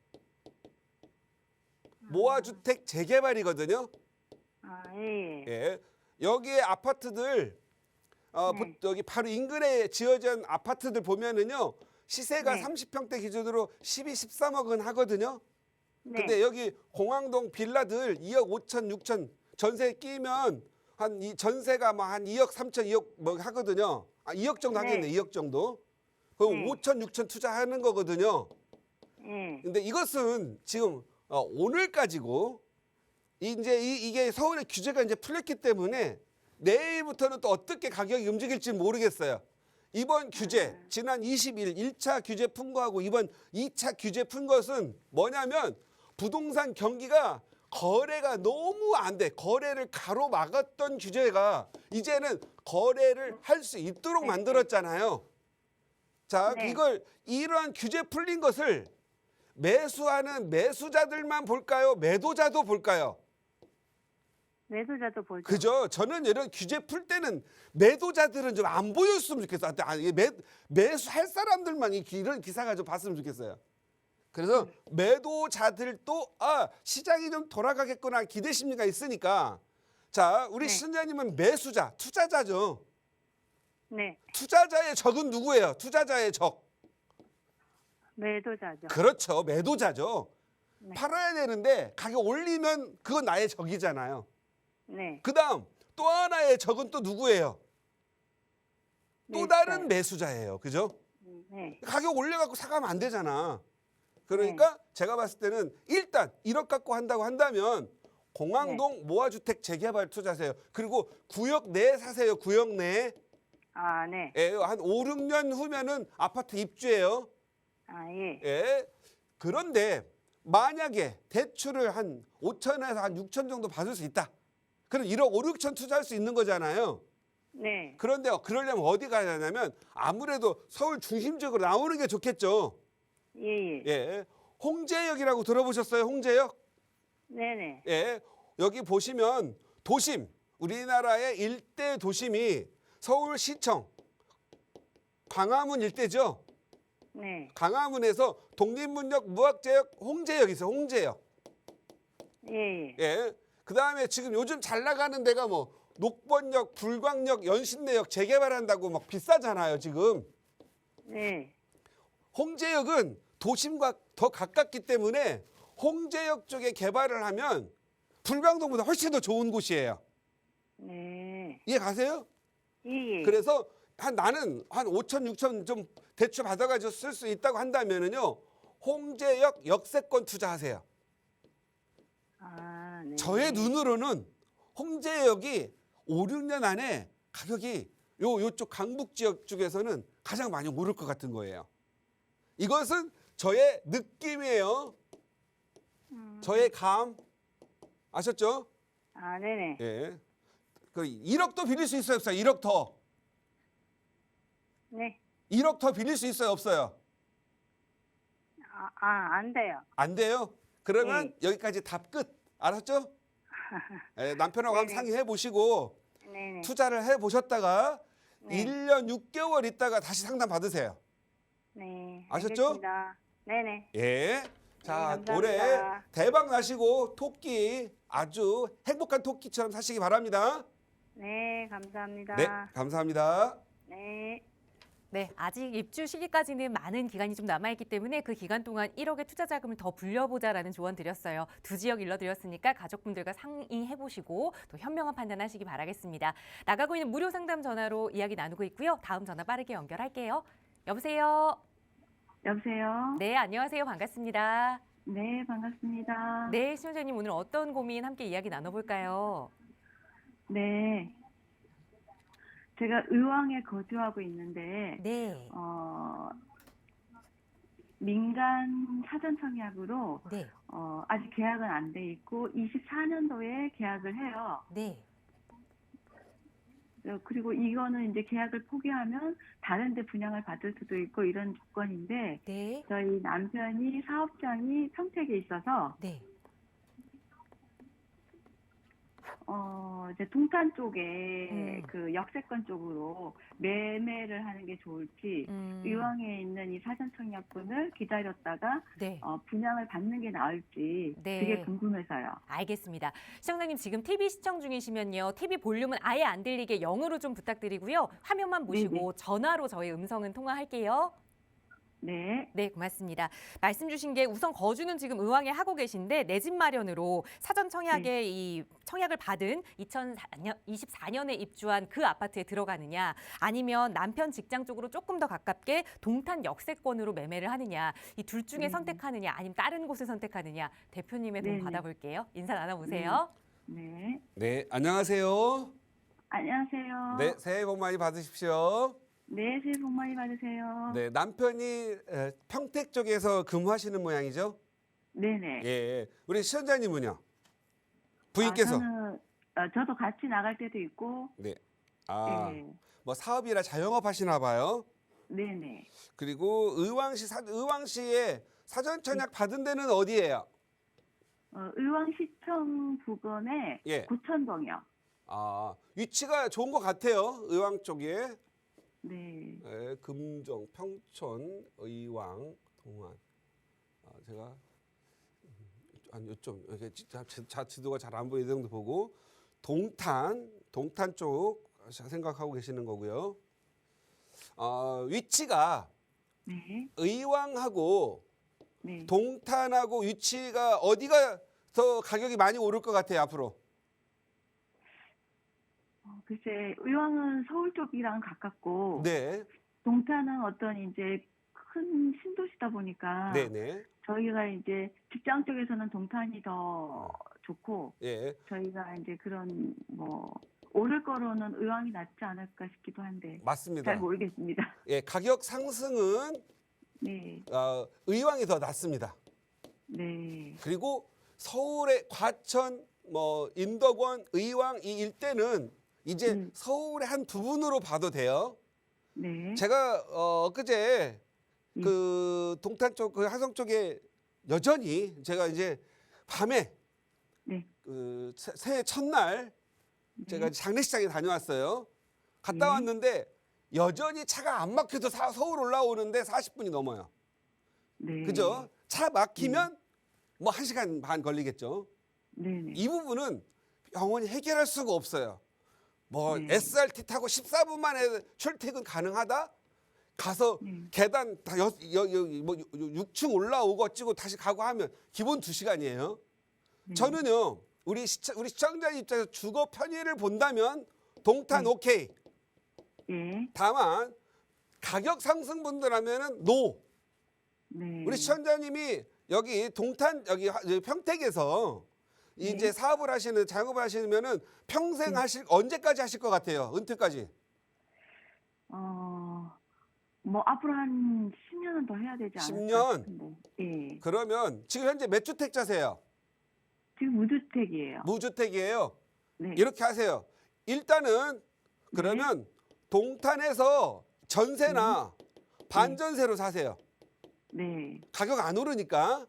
모아주택 재개발이거든요. 아, 예, 예. 예, 여기에 아파트들 네. 여기 바로 인근에 지어진 아파트들 보면은요. 시세가 네. 30평대 기준으로 12, 13억은 하거든요. 네. 근데 여기 공항동 빌라들 2억 5천, 6천 전세 끼면 한 이 전세가 뭐 한 2억 3천, 2억 뭐 하거든요. 아, 2억 정도 네. 하겠네. 2억 정도. 그럼 네. 5천, 6천 투자하는 거거든요. 예. 근데 이것은 지금 오늘까지고 이제 이게 서울의 규제가 이제 풀렸기 때문에 내일부터는 또 어떻게 가격이 움직일지 모르겠어요. 이번 규제 지난 20일 1차 규제 푼 거하고 이번 2차 규제 푼 것은 뭐냐면 부동산 경기가 거래가 너무 안 돼. 거래를 가로막았던 규제가 이제는 거래를 할 수 있도록 만들었잖아요. 자, 네. 이러한 규제 풀린 것을 매수하는 매수자들만 볼까요? 매도자도 볼까요? 매수자도 보죠. 그죠? 저는 이런 규제 풀 때는 매도자들은 좀 안 보였으면 좋겠어요. 매수할 사람들만 이런 기사가 좀 봤으면 좋겠어요. 그래서 매도자들도 시장이 좀 돌아가겠구나 기대 심리가 있으니까 자, 우리 네. 시청자님은 매수자, 투자자죠. 네. 투자자의 적은 누구예요? 투자자의 적. 매도자죠. 그렇죠. 매도자죠. 네. 팔아야 되는데 가격 올리면 그건 나의 적이잖아요. 네. 그다음 또 하나의 적은 또 누구예요? 또 다른 매수자예요. 그죠? 네. 가격 올려갖고 사가면 안 되잖아. 그러니까 제가 봤을 때는 일단 1억 갖고 한다고 한다면 공항동 모아주택 재개발 투자하세요. 그리고 구역 내에 사세요. 구역 내에. 아, 네. 예, 한 5, 6년 후면은 아파트 입주해요. 아, 예. 예. 그런데 만약에 대출을 한 5천에서 한 6천 정도 받을 수 있다. 그럼 1억 5, 6천 투자할 수 있는 거잖아요. 네. 그런데 그러려면 어디 가냐면 아무래도 서울 중심적으로 나오는 게 좋겠죠. 예, 예. 예. 홍제역이라고 들어보셨어요? 홍제역? 네네. 예. 여기 보시면 도심, 우리나라의 일대 도심이 서울시청, 광화문 일대죠. 네. 광화문에서 독립문역, 무학제역, 홍제역이 있어요. 홍제역. 예, 예. 예. 그다음에 지금 요즘 잘 나가는 데가 뭐 녹번역, 불광역, 연신내역 재개발한다고 막 비싸잖아요, 지금. 네. 홍제역은 도심과 더 가깝기 때문에 홍제역 쪽에 개발을 하면 불광동보다 훨씬 더 좋은 곳이에요. 네. 이해 가세요? 예, 예. 그래서 나는 한 5천, 6천 좀 대출 받아가지고 쓸 수 있다고 한다면은요, 홍제역 역세권 투자하세요. 아, 네. 저의 눈으로는 홍제역이 5, 6년 안에 가격이 요쪽 강북 지역 쪽에서는 가장 많이 오를 것 같은 거예요. 이것은 저의 느낌이에요. 저의 감. 아셨죠? 아, 네네. 예. 그 1억 더 빌릴 수 있어요, 없어요? 1억 더. 네. 1억 더 빌릴 수 있어요, 없어요? 안 돼요. 안 돼요? 그러면 네. 여기까지 답 끝. 알았죠? 예, 남편하고 한번 네네. 상의해 보시고 네네. 투자를 해 보셨다가 네. 1년 6개월 있다가 다시 상담 받으세요. 네. 아셨죠? 알겠습니다. 네네. 예. 자, 감사합니다. 올해 대박 나시고 토끼 아주 행복한 토끼처럼 사시기 바랍니다. 네, 감사합니다. 네, 감사합니다. 네. 네, 아직 입주 시기까지는 많은 기간이 좀 남아있기 때문에 그 기간 동안 1억의 투자 자금을 더 불려보자라는 조언 드렸어요. 두 지역 일러드렸으니까 가족분들과 상의해보시고 또 현명한 판단하시기 바라겠습니다. 나가고 있는 무료 상담 전화로 이야기 나누고 있고요. 다음 전화 빠르게 연결할게요. 여보세요? 여보세요? 네, 안녕하세요. 반갑습니다. 네, 반갑습니다. 네, 시청자님 오늘 어떤 고민 함께 이야기 나눠볼까요? 네. 제가 의왕에 거주하고 있는데, 네, 민간 사전 청약으로, 네, 아직 계약은 안 돼 있고, 24년도에 계약을 해요. 네. 그리고 이거는 이제 계약을 포기하면 다른 데 분양을 받을 수도 있고 이런 조건인데, 네, 저희 남편이 사업장이 평택에 있어서, 네. 이제 동탄 쪽에 그 역세권 쪽으로 매매를 하는 게 좋을지, 의왕에 있는 이 사전 청약분을 기다렸다가 네. 분양을 받는 게 나을지 네. 그게 궁금해서요. 알겠습니다. 시청자님 지금 TV 시청 중이시면요. TV 볼륨은 아예 안 들리게 0으로 좀 부탁드리고요. 화면만 보시고 전화로 저희 음성은 통화할게요. 네. 네, 고맙습니다. 말씀 주신 게 우선 거주는 지금 의왕에 하고 계신데 내 집 마련으로 사전 청약에 이 청약을 받은 2024년에 입주한 그 아파트에 들어가느냐 아니면 남편 직장 쪽으로 조금 더 가깝게 동탄 역세권으로 매매를 하느냐 이 둘 중에 선택하느냐 아니면 다른 곳을 선택하느냐 대표님의 도움 네네. 받아볼게요. 인사 나눠보세요. 네. 네, 안녕하세요. 안녕하세요. 네, 새해 복 많이 받으십시오. 네, 새해 복 많이 받으세요. 네, 남편이 평택 쪽에서 근무하시는 모양이죠? 네네. 예, 우리 시청자님은요? 부인께서? 저도 같이 나갈 때도 있고, 네. 네. 뭐 사업이라 자영업 하시나 봐요. 네네. 그리고 의왕시에 사전 청약 받은 데는 어디예요? 의왕시청 부근에 예. 고천동이요. 위치가 좋은 것 같아요. 의왕 쪽에. 네. 네, 금정, 평촌, 의왕, 동안. 제가 요점 이렇게 지도가 잘 안 보이는 정도 보고 동탄 쪽 생각하고 계시는 거고요. 위치가 네. 의왕하고 네. 동탄하고 위치가 어디가 더 가격이 많이 오를 것 같아요 앞으로? 글쎄, 의왕은 서울 쪽이랑 가깝고, 네, 동탄은 어떤 이제 큰 신도시다 보니까, 네네. 저희가 이제 직장 쪽에서는 동탄이 더 좋고, 예, 저희가 이제 그런 오를 거로는 의왕이 낫지 않을까 싶기도 한데, 맞습니다. 잘 모르겠습니다. 예, 가격 상승은 네. 의왕이 더 낫습니다. 네. 그리고 서울의 과천, 인덕원, 의왕 이 일대는 이제 서울의 한 부분으로 봐도 돼요. 네. 제가 엊그제 그 동탄 쪽, 그 화성 쪽에 여전히 제가 이제 밤에 네. 그 새해 첫날 제가 장례식장에 다녀왔어요. 갔다 왔는데 여전히 차가 안 막혀도 서울 올라오는데 40분이 넘어요. 네. 그죠? 차 막히면 뭐 1시간 반 걸리겠죠. 네네. 이 부분은 영원히 해결할 수가 없어요. 네. SRT 타고 14분 만에 출퇴근 가능하다? 가서 계단 다 6층 올라오고 어찌고 다시 가고 하면 기본 2시간이에요. 저는요, 우리 시청자 입장에서 주거 편의를 본다면 동탄 오케이. 예. 다만 가격 상승 분들하면은 노. 네. 우리 시청자님이 여기 동탄 여기 평택에서 이제 사업을 하시는 자영업을 하시면은 평생 네. 하실 언제까지 하실 것 같아요? 은퇴까지? 뭐 앞으로 한 10년은 더 해야 되지 않을까 10년? 싶은데. 예. 그러면 지금 현재 몇 주택자세요? 지금 무주택이에요. 무주택이에요. 네. 이렇게 하세요. 일단은 그러면 동탄에서 전세나 반전세로 사세요. 네. 가격 안 오르니까.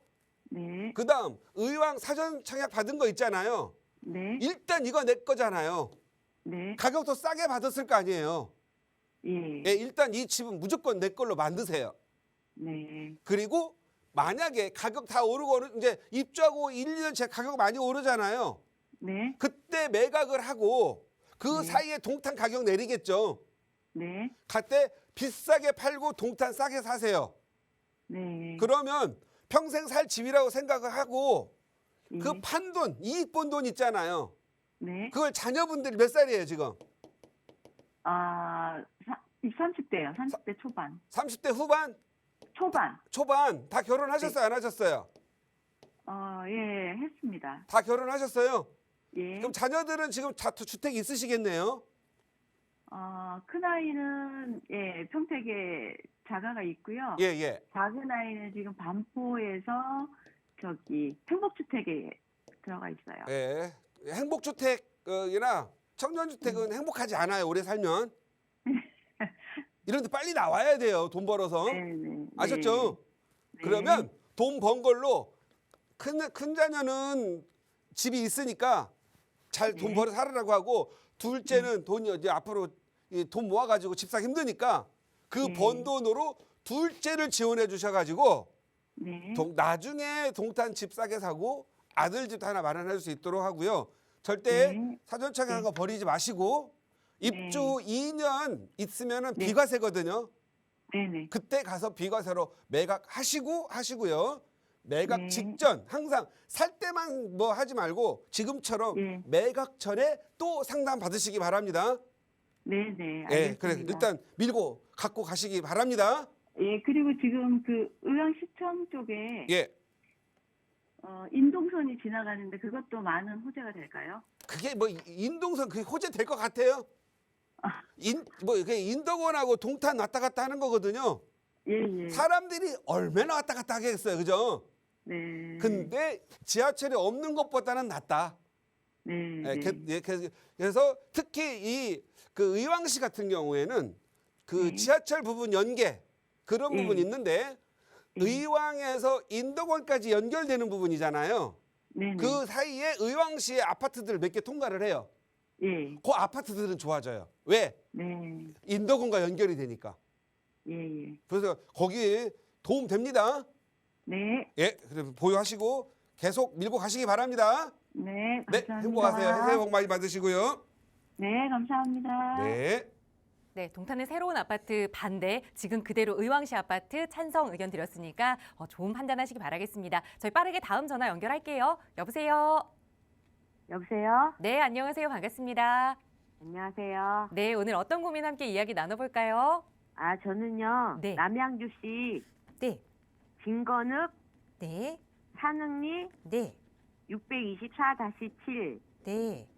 네. 그다음 의왕 사전 청약 받은 거 있잖아요. 네. 일단 이거 내 거잖아요. 네. 가격도 싸게 받았을 거 아니에요. 예. 예, 일단 이 집은 무조건 내 걸로 만드세요. 네. 그리고 만약에 가격 다 오르고 이제 입주하고 1, 2년째 가격 많이 오르잖아요. 네. 그때 매각을 하고 그 네. 사이에 동탄 가격 내리겠죠. 네. 그때 비싸게 팔고 동탄 싸게 사세요. 네. 그러면 평생 살 집이라고 생각을 하고 예. 그 판 돈, 이익 본 돈 있잖아요. 네. 그걸 자녀분들이 몇 살이에요 지금? 30대요. 30대 초반. 30대 후반? 초반. 초반? 다 결혼하셨어요? 안 하셨어요? 예, 했습니다. 다 결혼하셨어요? 예. 그럼 자녀들은 지금 주택 있으시겠네요? 큰 아이는 예, 평택에 자가가 있고요. 예, 예. 작은 아이는 지금 반포에서 저기 행복주택에 들어가 있어요. 예. 행복주택이나 청년주택은 행복하지 않아요. 오래 살면. 이런 데 빨리 나와야 돼요. 돈 벌어서. 네네. 아셨죠? 네. 그러면 돈 번 걸로 큰 자녀는 집이 있으니까 잘 돈 네. 벌어 살으라고 하고 둘째는 돈이 이제 앞으로 돈 모아가지고 집 사기 힘드니까 그 네. 번 돈으로 둘째를 지원해 주셔가지고 네. 나중에 동탄 집 싸게 사고 아들 집 하나 마련할 수 있도록 하고요. 절대 네. 사전청약한 거 버리지 마시고 입주 2년 있으면은 네. 비과세거든요. 네네. 그때 가서 비과세로 하시고요. 매각 네. 직전 항상 살 때만 뭐 하지 말고 지금처럼 예. 매각 전에 또 상담 받으시기 바랍니다. 네네. 예, 알겠습니다. 그래 일단 밀고 갖고 가시기 바랍니다. 예, 그리고 지금 그 의왕시청 쪽에 예, 인동선이 지나가는데 그것도 많은 호재가 될까요? 그게 뭐 인동선 그게 호재 될 것 같아요. 인덕원하고 동탄 왔다 갔다 하는 거거든요. 예, 예. 사람들이 얼마나 왔다 갔다 하겠어요, 그죠? 네. 근데 지하철이 없는 것보다는 낫다. 네. 예, 네. 그래서 특히 그 의왕시 같은 경우에는 그 네. 지하철 부분 연계 그런 예. 부분이 있는데 의왕에서 인덕원까지 연결되는 부분이잖아요. 네네. 그 사이에 의왕시의 아파트들 몇 개 통과를 해요. 예. 그 아파트들은 좋아져요. 왜? 네. 인덕원과 연결이 되니까. 예, 예. 그래서 거기에 도움 됩니다. 네. 예, 그래서 보유하시고 계속 밀고 가시기 바랍니다. 네. 네, 감사합니다. 행복하세요. 새해 복 많이 받으시고요. 네, 감사합니다. 네. 네, 동탄의 새로운 아파트 반대, 지금 그대로 의왕시 아파트 찬성 의견 드렸으니까 좋은 판단하시기 바라겠습니다. 저희 빠르게 다음 전화 연결할게요. 여보세요? 여보세요? 네, 안녕하세요. 반갑습니다. 안녕하세요. 네, 오늘 어떤 고민 함께 이야기 나눠볼까요? 저는요, 네. 남양주시 네, 진건읍 네, 산흥리 네, 624-7 네,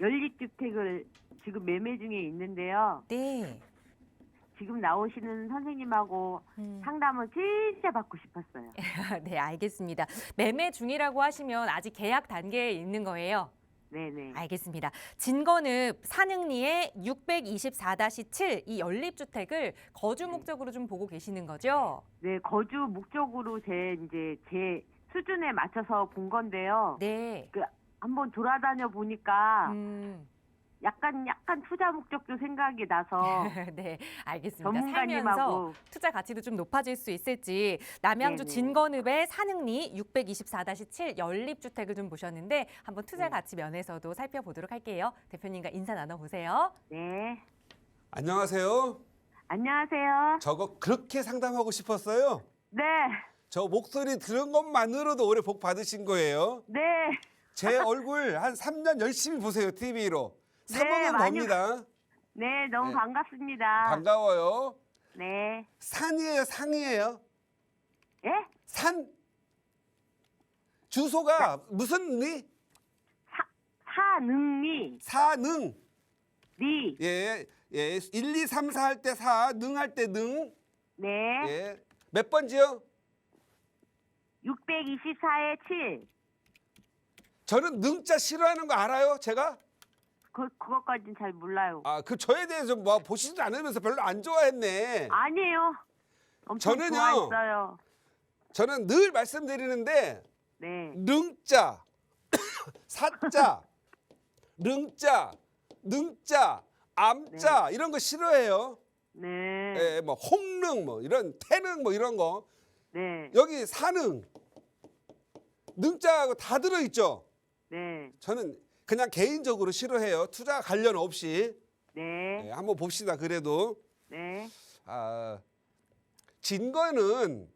연립주택을 지금 매매 중에 있는데요. 네. 지금 나오시는 선생님하고 상담을 진짜 받고 싶었어요. 네, 알겠습니다. 매매 중이라고 하시면 아직 계약 단계에 있는 거예요. 네네. 알겠습니다. 진건읍 산흥리의 624-7 이 연립주택을 거주 목적으로 좀 보고 계시는 거죠? 네, 거주 목적으로 제 수준에 맞춰서 본 건데요. 네. 한번 돌아다녀 보니까 약간 투자 목적도 생각이 나서 네, 알겠습니다. 살면서 전문가님하고 투자 가치도 좀 높아질 수 있을지 남양주 네네. 진건읍의 산흥리 624-7 연립주택을 좀 보셨는데 한번 투자 네. 가치 면에서도 살펴보도록 할게요. 대표님과 인사 나눠보세요. 네. 안녕하세요. 안녕하세요. 저거 그렇게 상담하고 싶었어요. 네. 저 목소리 들은 것만으로도 올해 복 받으신 거예요. 네. 제 얼굴 한 3년 열심히 보세요. TV로. 네, 사보면 많이 겁니다. 네, 너무 네. 반갑습니다. 반가워요. 네. 산이에요, 상이에요? 예? 산? 주소가 무슨 리? 사능리. 사능. 리. 예. 예. 1, 2, 3, 4 할 때 사, 능 할 때 능. 네. 예. 몇 번지요? 624에 7. 저는 능자 싫어하는 거 알아요? 제가? 그것까지는 잘 몰라요. 아, 그 저에 대해서 뭐 보시지도 않으면서 별로 안 좋아했네. 아니에요. 엄청 저는요. 좋아했어요. 저는 늘 말씀드리는데 네. 능자, 사자, 능자, 능자, 암자 이런 거 싫어해요. 네. 예, 뭐 홍능 뭐 이런 태능 뭐 이런 거. 네. 여기 사능, 능자하고 다 들어 있죠. 네. 저는 그냥 개인적으로 싫어해요. 투자 관련 없이. 네. 예, 한번 봅시다. 그래도 네. 아, 진거는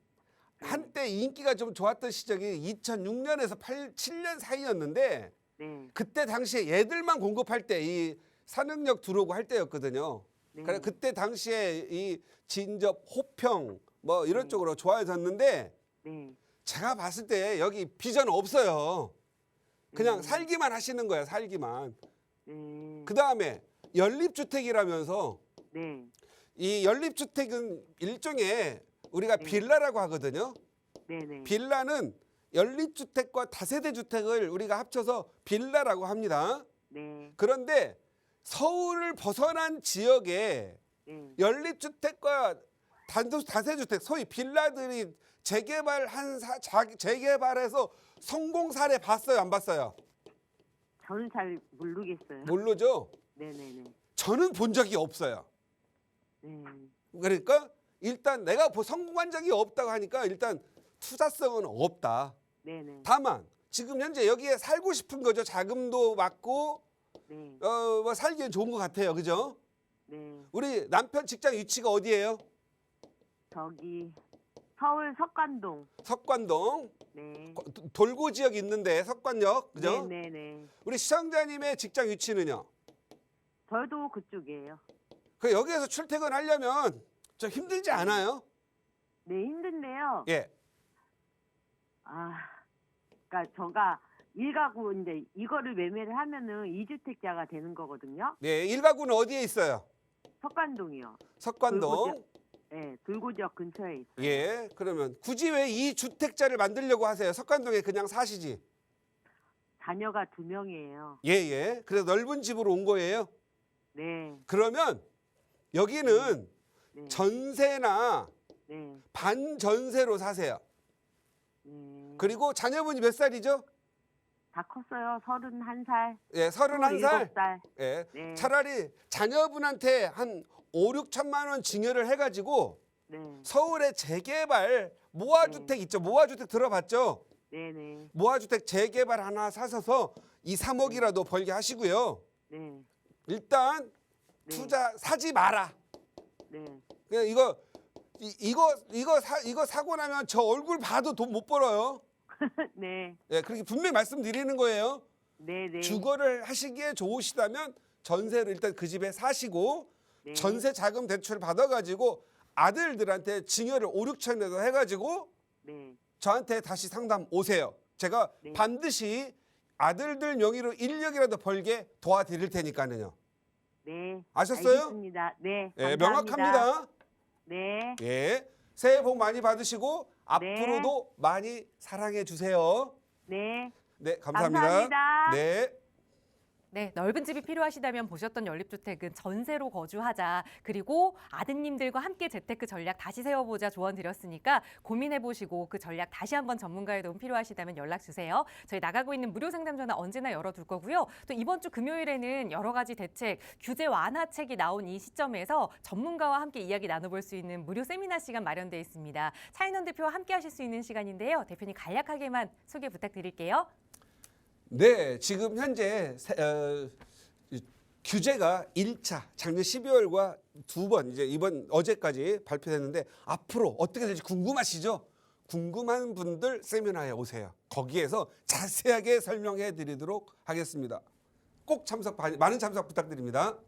한때 인기가 좀 좋았던 시절이 2006년에서 7년 사이였는데 네. 그때 당시에 얘들만 공급할 때 이 산흥역 들어오고 할 때였거든요. 네. 그래 그때 당시에 이 진접, 호평 뭐 이런 네. 쪽으로 좋아졌는데 네. 제가 봤을 때 여기 비전 없어요. 그냥 네. 살기만 하시는 거예요. 살기만. 네. 그 다음에 연립주택이라면서 네. 이 연립주택은 일종의 우리가 네. 빌라라고 하거든요. 네네. 빌라는 연립주택과 다세대 주택을 우리가 합쳐서 빌라라고 합니다. 네. 그런데 서울을 벗어난 지역에 네. 연립주택과 다세주택, 소위 빌라들이 재개발해서 성공 사례 봤어요, 안 봤어요? 저는 잘 모르겠어요. 모르죠? 네네네. 저는 본 적이 없어요. 네. 그러니까 일단 내가 성공한 적이 없다고 하니까 일단 투자성은 없다. 네네. 다만 지금 현재 여기에 살고 싶은 거죠. 자금도 맞고 네. 뭐 살기엔 좋은 것 같아요. 그죠? 네. 우리 남편 직장 위치가 어디예요? 저기 서울 석관동. 석관동. 네. 돌고 지역 있는데 석관역. 그죠? 네네네. 우리 시청자님의 직장 위치는요? 저도 그쪽이에요. 그 여기에서 출퇴근하려면 좀 힘들지 않아요? 네, 힘든데요. 예. 그러니까 제가 일가구 이제 이거를 매매를 하면은 2주택자가 되는 거거든요. 네, 일가구는 어디에 있어요? 석관동이요. 석관동. 네, 돌고지역 근처에 있어요. 예. 그러면 굳이 왜 이 주택자를 만들려고 하세요? 석관동에 그냥 사시지. 자녀가 2명이에요. 예, 예. 그래서 넓은 집으로 온 거예요. 네. 그러면 여기는 네. 전세나 네. 반전세로 사세요. 네. 그리고 자녀분이 몇 살이죠? 다 컸어요. 31살. 예, 31살. 27살. 예. 네. 차라리 자녀분한테 한 5, 6천만 원 증여를 해가지고 네. 서울의 재개발 모아주택 있죠? 모아주택 들어봤죠? 네네. 모아주택 재개발 하나 사셔서 2, 3억이라도 벌게 하시고요. 네. 일단 네. 투자 사지 마라. 네. 그냥 이거 사고 나면 저 얼굴 봐도 돈 못 벌어요. 네. 예, 그렇게 분명히 말씀드리는 거예요. 네네. 주거를 하시기에 좋으시다면 전세를 일단 그 집에 사시고 네. 전세 자금 대출 받아가지고 아들들한테 증여를 5, 6천이라도 해가지고 네. 저한테 다시 상담 오세요. 제가 네. 반드시 아들들 명의로 1억이라도 벌게 도와드릴 테니까는요. 네. 아셨어요? 알겠습니다. 네. 예, 감사합니다. 명확합니다. 네. 예, 새해 복 많이 받으시고 앞으로도 많이 사랑해 주세요. 네. 네, 감사합니다. 감사합니다. 네. 네, 넓은 집이 필요하시다면 보셨던 연립주택은 전세로 거주하자. 그리고 아드님들과 함께 재테크 전략 다시 세워보자 조언 드렸으니까 고민해보시고 그 전략 다시 한번 전문가의 도움 필요하시다면 연락 주세요. 저희 나가고 있는 무료 상담 전화 언제나 열어둘 거고요. 또 이번 주 금요일에는 여러 가지 대책, 규제 완화책이 나온 이 시점에서 전문가와 함께 이야기 나눠볼 수 있는 무료 세미나 시간 마련되어 있습니다. 차인원 대표와 함께 하실 수 있는 시간인데요. 대표님 간략하게만 소개 부탁드릴게요. 네, 지금 현재 규제가 1차 작년 12월과 2번 이제 이번 어제까지 발표됐는데 앞으로 어떻게 될지 궁금하시죠? 궁금한 분들 세미나에 오세요. 거기에서 자세하게 설명해 드리도록 하겠습니다. 꼭 많은 참석 부탁드립니다.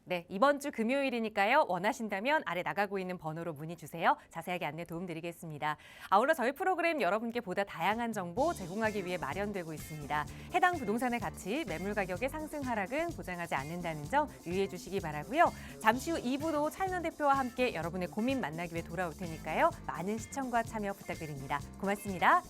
네, 이번 주 금요일이니까요. 원하신다면 아래 나가고 있는 번호로 문의 주세요. 자세하게 안내 도움드리겠습니다. 아울러 저희 프로그램 여러분께 보다 다양한 정보 제공하기 위해 마련되고 있습니다. 해당 부동산의 가치, 매물 가격의 상승 하락은 보장하지 않는다는 점 유의해 주시기 바라고요. 잠시 후 2부도 차윤원 대표와 함께 여러분의 고민 만나기 위해 돌아올 테니까요. 많은 시청과 참여 부탁드립니다. 고맙습니다.